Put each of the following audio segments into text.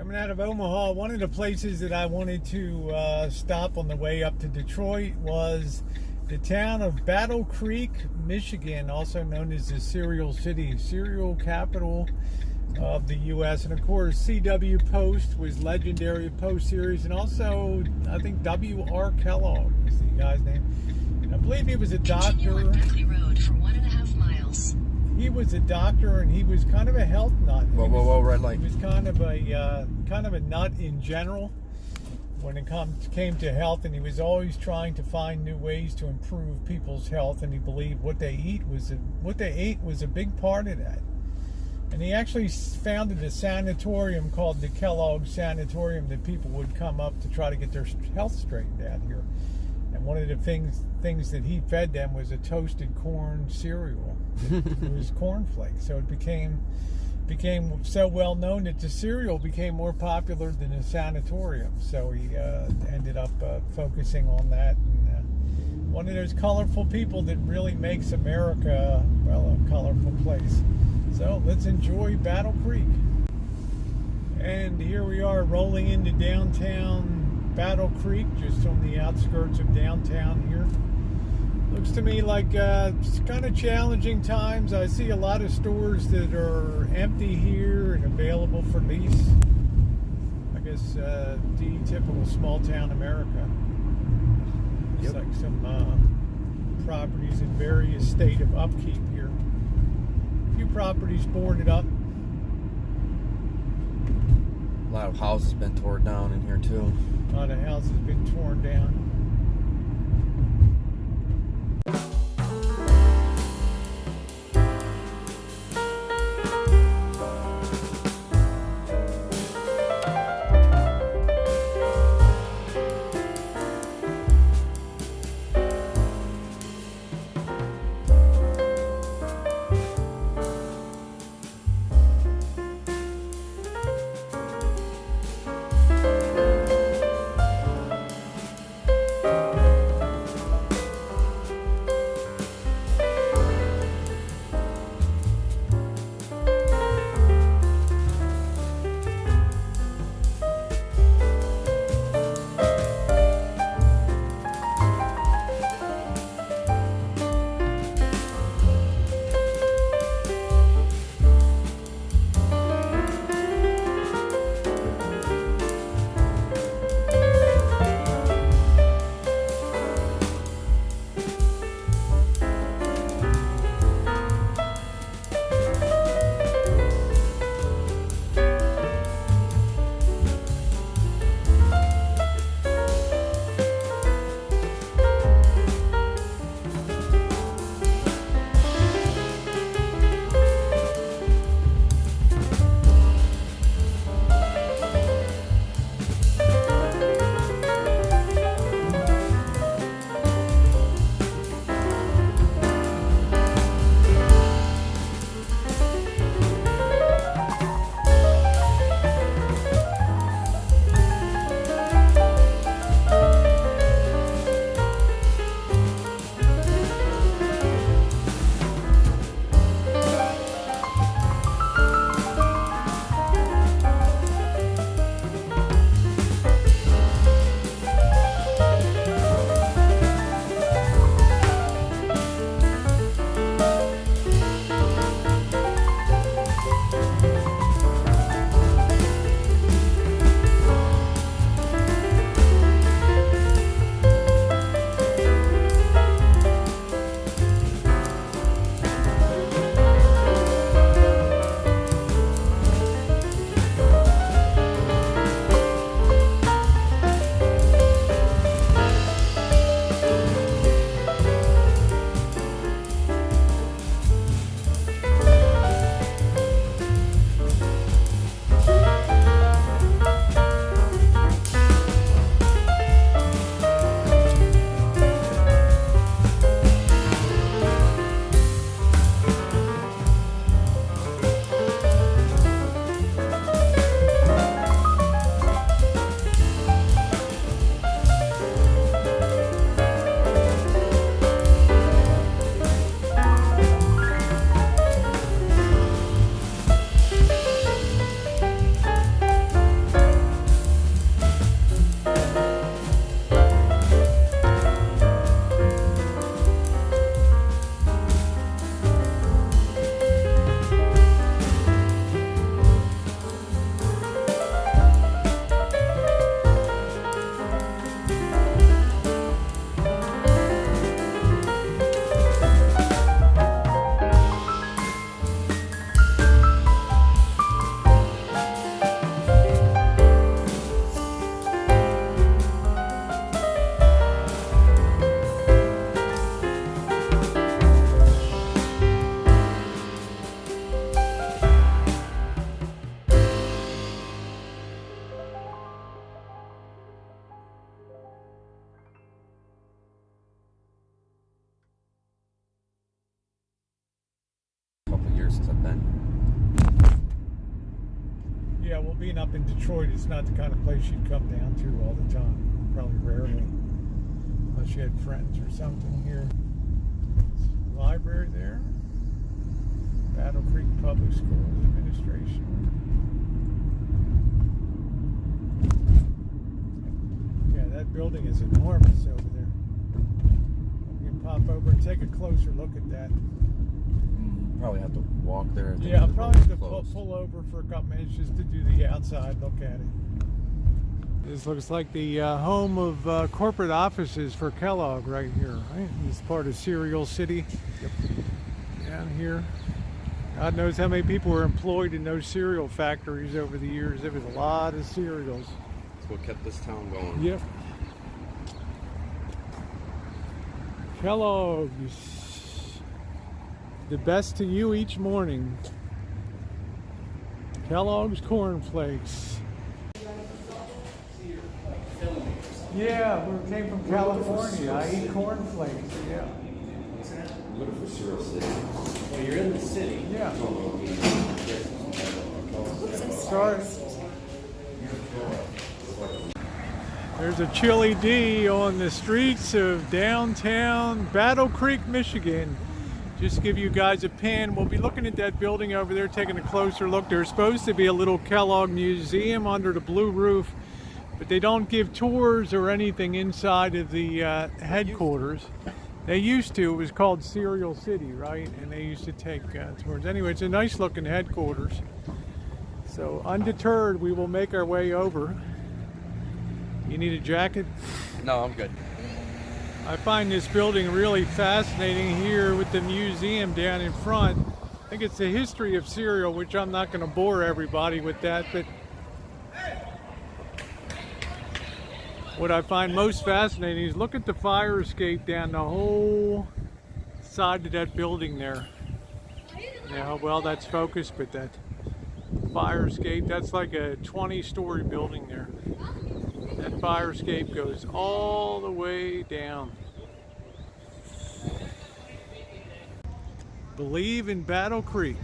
Coming out of Omaha, one of the places that I wanted to stop on the way up to Detroit was the town of Battle Creek, Michigan, also known as the Cereal City, cereal capital of the U.S. And of course, C.W. Post was legendary Post series, and also I think W.R. Kellogg is the guy's name. And I believe he was a doctor. Continue on Bentley Road for 1.5 miles. He was a doctor, and he was kind of a health nut. Whoa, red light. He was kind of a nut in general when it came to health, and he was always trying to find new ways to improve people's health. And he believed what they ate was a big part of that. And he actually founded a sanatorium called the Kellogg Sanatorium that people would come up to try to get their health straightened out here. And one of the things that he fed them was a toasted corn cereal. It was cornflakes. So it became so well known that the cereal became more popular than the sanatorium. So he ended up focusing on that. And one of those colorful people that really makes America, well, a colorful place. So let's enjoy Battle Creek. And here we are rolling into downtown Battle Creek, just on the outskirts of downtown here. Looks to me like it's kind of challenging times. I see a lot of stores that are empty here and available for lease. I guess the typical small town America. It's like some properties in various state of upkeep here. A few properties boarded up. A lot of houses been torn down in here too. A lot of houses been torn down. have been. Yeah, well, being up in Detroit, it's not the kind of place you'd come down to all the time. Probably rarely. Unless you had friends or something here. Library there. Battle Creek Public Schools Administration. Yeah, that building is enormous over there. You can pop over and take a closer look at that. Probably have to walk there. Yeah, I'll probably have to pull over for a couple minutes just to do the outside look at it. This looks like the home of corporate offices for Kellogg right here, right? It's part of Cereal City. Yep. Down here. God knows how many people were employed in those cereal factories over the years. There was a lot of cereals. That's what kept this town going. Yep. Kellogg's. The best to you each morning. Kellogg's Corn Flakes. Yeah, we came from California. I eat corn flakes. Yeah. I'm looking for Cereal City. Well, you're in the city. Yeah. Sorry. There's a Chili D on the streets of downtown Battle Creek, Michigan. Just to give you guys a pin, we'll be looking at that building over there, taking a closer look. There's supposed to be a little Kellogg museum under the blue roof, but they don't give tours or anything inside of the headquarters. They used to. It was called Cereal City, right? And they used to take tours. Anyway, it's a nice looking headquarters. So undeterred, we will make our way over. You need a jacket? No, I'm good. I find this building really fascinating here with the museum down in front. I think it's the history of cereal, which I'm not going to bore everybody with that, but what I find most fascinating is look at the fire escape down the whole side of that building there. Yeah, well, that's focused, but that fire escape, that's like a 20-story building there. That fire escape goes all the way down. Believe in Battle Creek.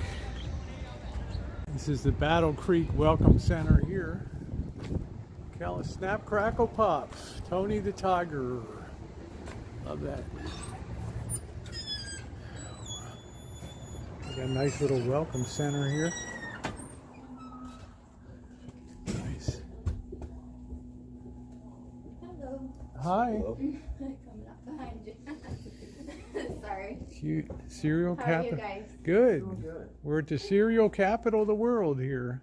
This is the Battle Creek Welcome Center here. Snap, Crackle, Pop. Tony the Tiger. Love that. We got a nice little welcome center here. Nice. Hello. Hi. Hello. Coming up behind you. Sorry. Cute cereal How are you capital. guys? Good. Good. We're at the cereal capital of the world here.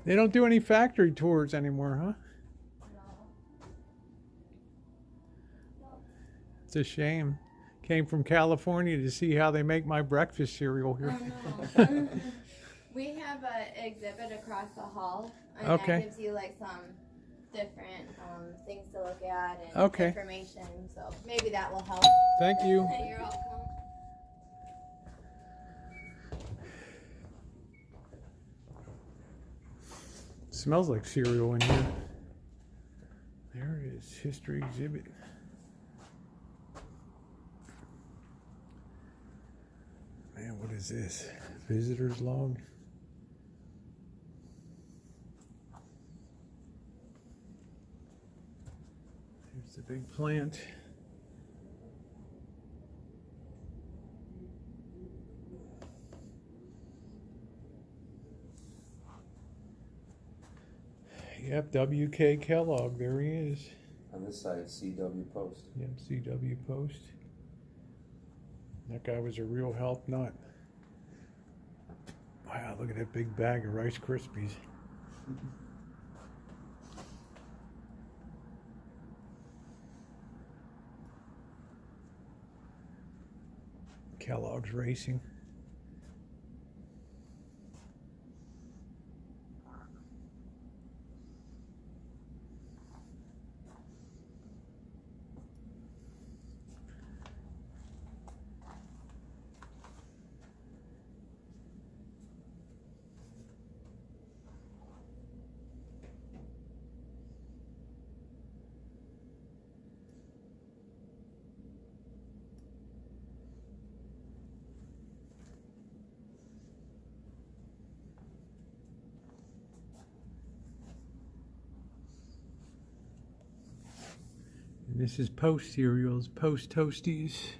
They don't do any factory tours anymore, huh? No. It's a shame. Came from California to see how they make my breakfast cereal here. No. We have an exhibit across the hall, and Okay. that gives you like some different things to look at and Okay. information. So maybe that will help. Thank you. You're welcome. Smells like cereal in here. There it is, history exhibit. Man, what is this? Visitor's log? There's the big plant. Yep, W.K. Kellogg, there he is. On this side, it's CW Post. Yep, CW Post. That guy was a real help nut. Wow, look at that big bag of Rice Krispies. Kellogg's Racing. This is Post cereals, Post Toasties.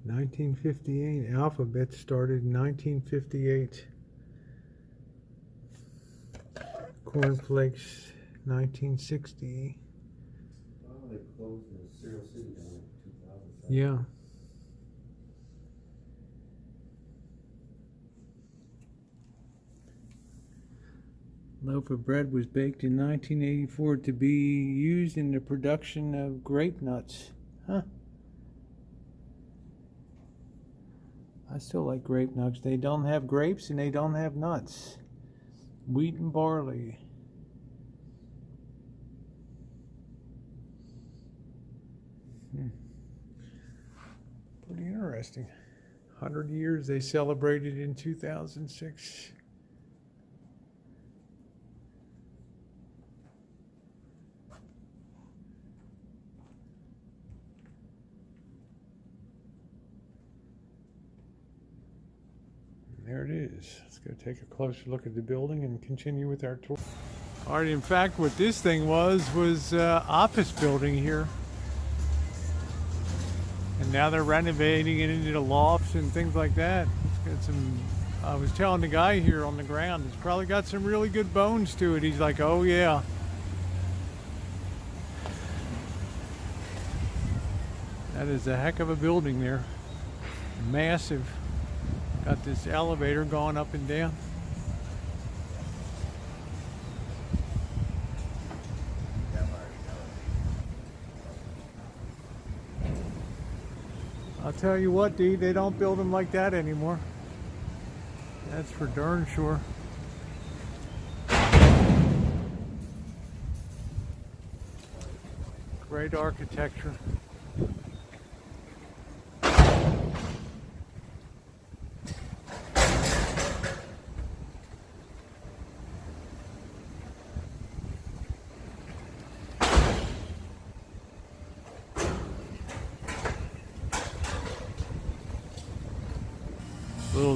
(1958). Alphabet started in 1958. Cornflakes, 1960. Oh, they closed the Cereal City down in 2007. Yeah. Loaf of bread was baked in 1984 to be used in the production of grape nuts. Huh. I still like grape nuts. They don't have grapes and they don't have nuts. Wheat and barley. Pretty interesting. 100 years they celebrated in 2006. There it is. Let's go take a closer look at the building and continue with our tour. All right, in fact, what this thing was office building here. And now they're renovating it into lofts and things like that. It's got some, I was telling the guy here on the ground, it's probably got some really good bones to it. He's like, oh yeah. That is a heck of a building there. Massive. Got this elevator going up and down. I'll tell you what, D, they don't build them like that anymore. That's for darn sure. Great architecture.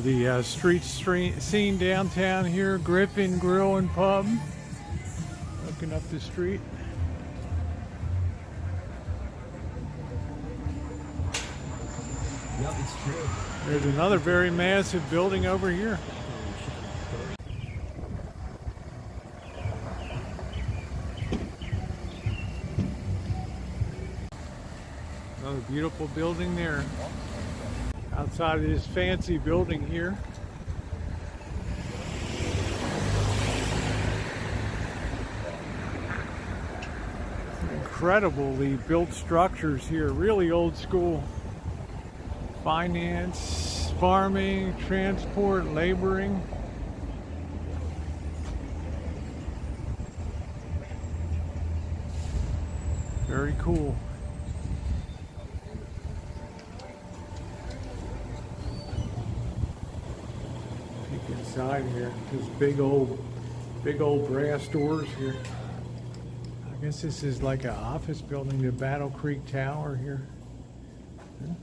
The street scene downtown here, Griffin Grill and Pub. Looking up the street. Yep, it's true. There's another very massive building over here. Another beautiful building there. Outside of this fancy building here. Incredibly built structures here, really old school. Finance, farming, transport, laboring. Very cool. Inside here, this big old brass doors here. I guess this is like an office building, the Battle Creek Tower here. Yeah.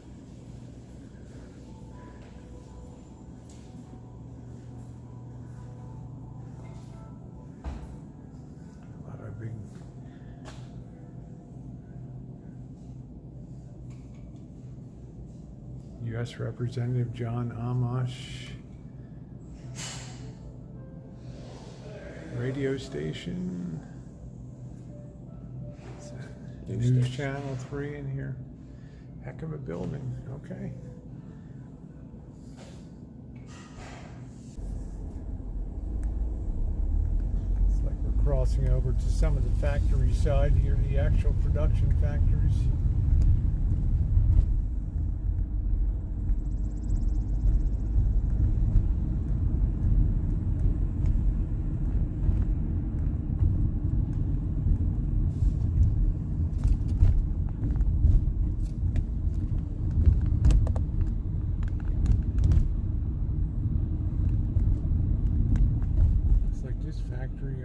A lot of big. U.S. Representative John Amash. Radio station. News Channel 3 in here. Heck of a building. Okay. It's like we're crossing over to some of the factory side here, the actual production factories.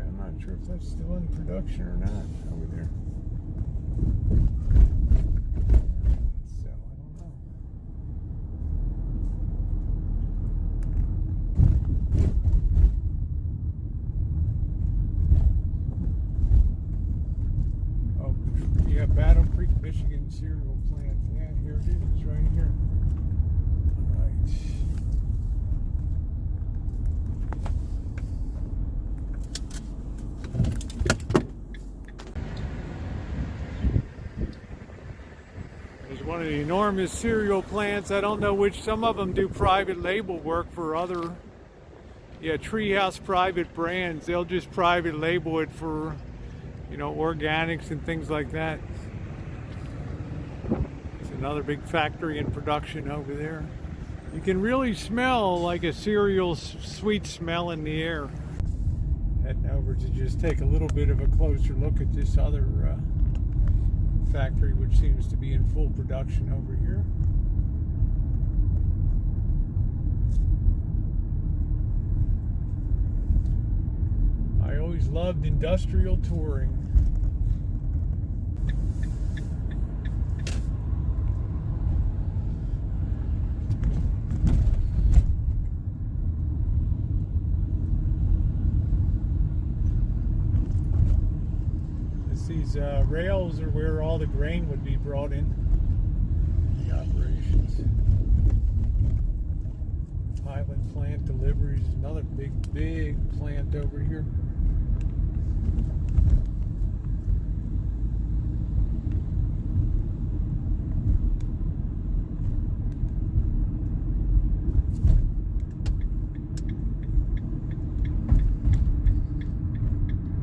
I'm not sure if that's still in production or not over there. So I don't know. cereal plant. Yeah, here it is, right here. All right. There's one of the enormous cereal plants. I don't know which. Some of them do private label work for other, Treehouse private brands. They'll just private label it for, organics and things like that. It's another big factory in production over there. You can really smell like a cereal sweet smell in the air. Heading over to just take a little bit of a closer look at this other factory, which seems to be in full production over here. I always loved industrial touring. These rails are where all the grain would be brought in. The operations. Pilot plant deliveries, another big plant over here.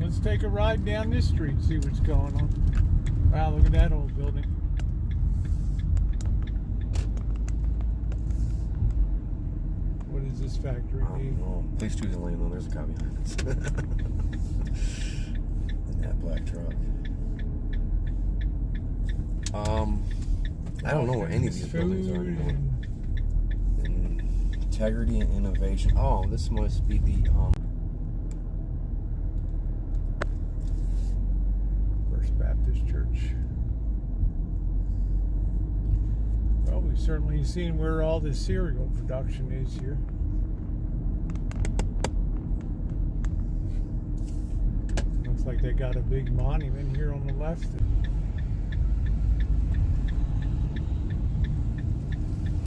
Let's take a ride down this street and see what's going on. Wow, look at that old building. What is this factory need? Oh, please choose a lane. There's a car behind us. In that black truck. I don't know where any of these buildings are anymore. Integrity and innovation. Oh, this must be the Baptist Church. Well, we've certainly seen where all the cereal production is here. Looks like they got a big monument here on the left.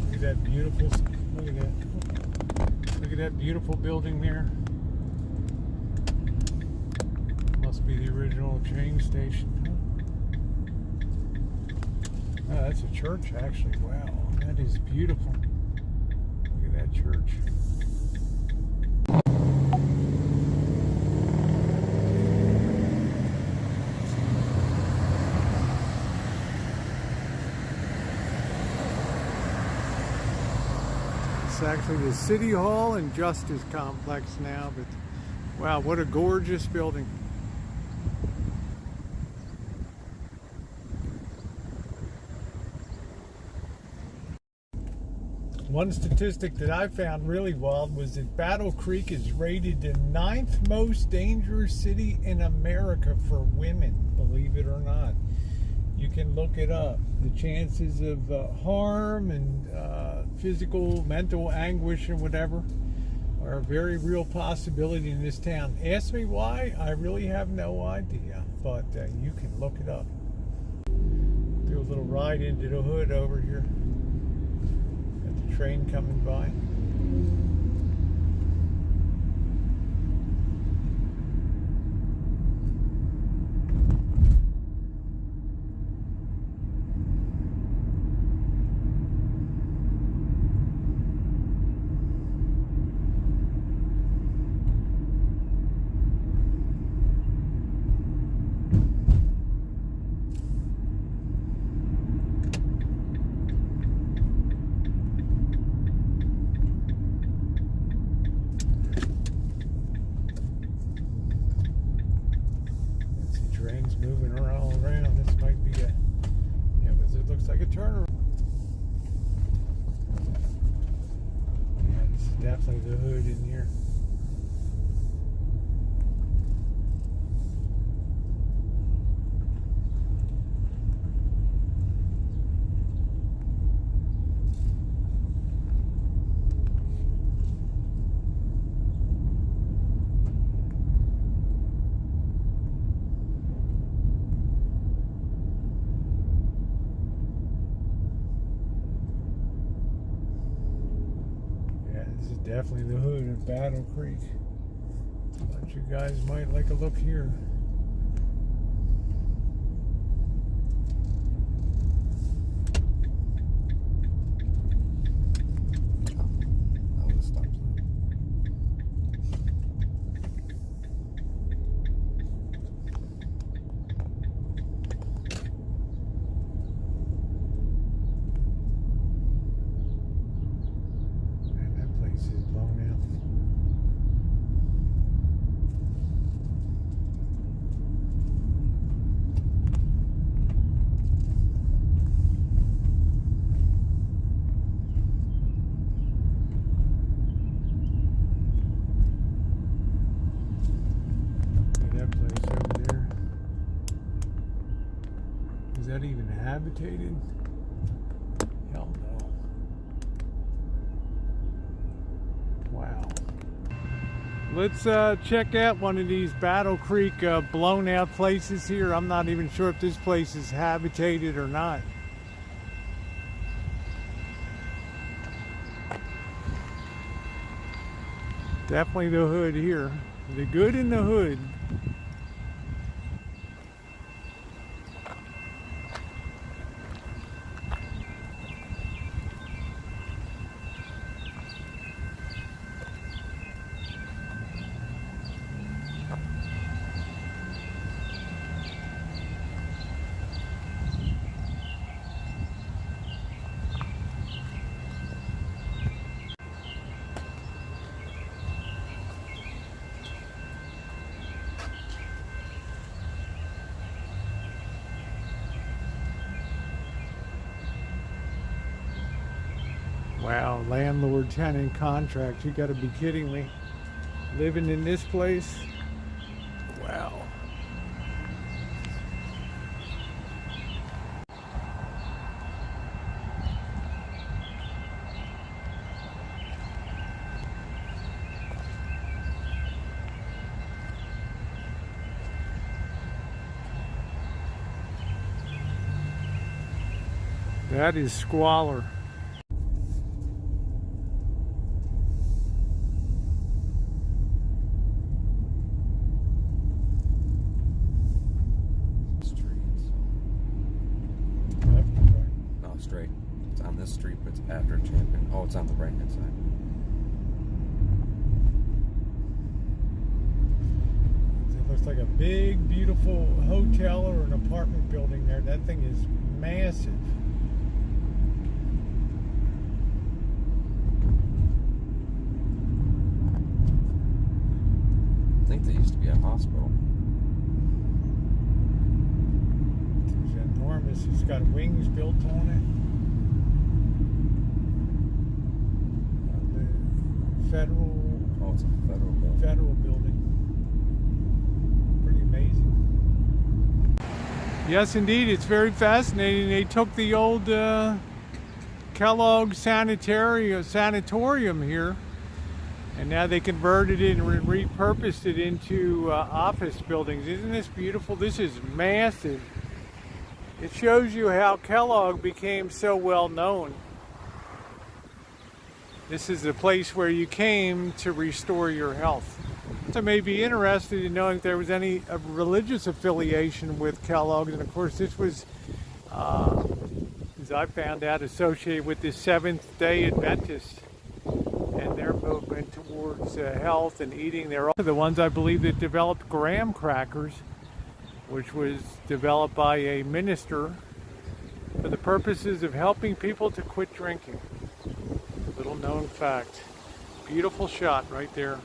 Look at that beautiful, look at that beautiful building there. Must be the original train station. Oh, that's a church, actually. Wow, that is beautiful. Look at that church. It's actually the City Hall and Justice Complex now, but wow, what a gorgeous building. One statistic that I found really wild was that Battle Creek is rated the 9th most dangerous city in America for women, believe it or not. You can look it up. The chances of harm and physical, mental anguish and whatever are a very real possibility in this town. Ask me why, I really have no idea, but you can look it up. Do a little ride into the hood over here. Train coming by. Moving all around. This might be but it looks like a turnaround. Yeah, this is definitely the hood in here. Definitely the hood of Battle Creek. But you guys might like a look here. That was a stop sign. Man, that place is blown out. That place over there. Is that even habitated? Hell no. Wow. Let's check out one of these Battle Creek blown out places here. I'm not even sure if this place is habitated or not. Definitely the hood here. The good in the hood. Wow, landlord-tenant contract. You gotta be kidding me. Living in this place? Wow. That is squalor. No, straight. It's on this street, but it's after Champion. Oh, it's on the right hand side. It looks like a big, beautiful hotel or an apartment building there. That thing is massive. I think they used to be a hospital. It's enormous. It's got wings built on it. The federal Oh, it's a federal building. federal building. Pretty amazing. Yes, indeed. It's very fascinating. They took the old Kellogg Sanatorium here, and now they converted it and repurposed it into office buildings. Isn't this beautiful? This is massive. It shows you how Kellogg became so well known. This is the place where you came to restore your health. So I may be interested in knowing if there was any religious affiliation with Kellogg's, and of course this was, as I found out, associated with the Seventh-day Adventists and their movement towards health and eating. They're also the ones, I believe, that developed graham crackers, which was developed by a minister for the purposes of helping people to quit drinking. Little known fact. Beautiful shot right there.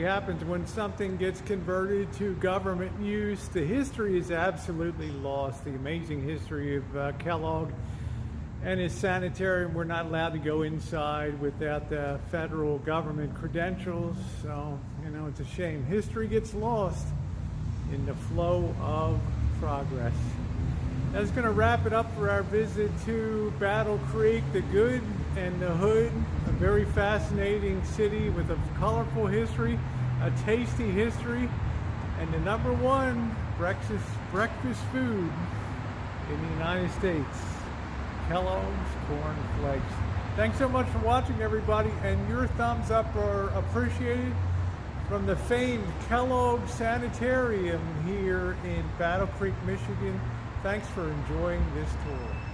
Happens when something gets converted to government use. The history is absolutely lost. The amazing history of Kellogg and his sanitarium. We're not allowed to go inside without the federal government credentials. So, you know, it's a shame. History gets lost in the flow of progress. That's going to wrap it up for our visit to Battle Creek, the good and the hood. A very fascinating city with a colorful history, a tasty history, and the #1 breakfast food in the United States, Kellogg's Corn Flakes. Thanks so much for watching, everybody, and your thumbs up are appreciated from the famed Kellogg Sanatorium here in Battle Creek, Michigan. Thanks for enjoying this tour.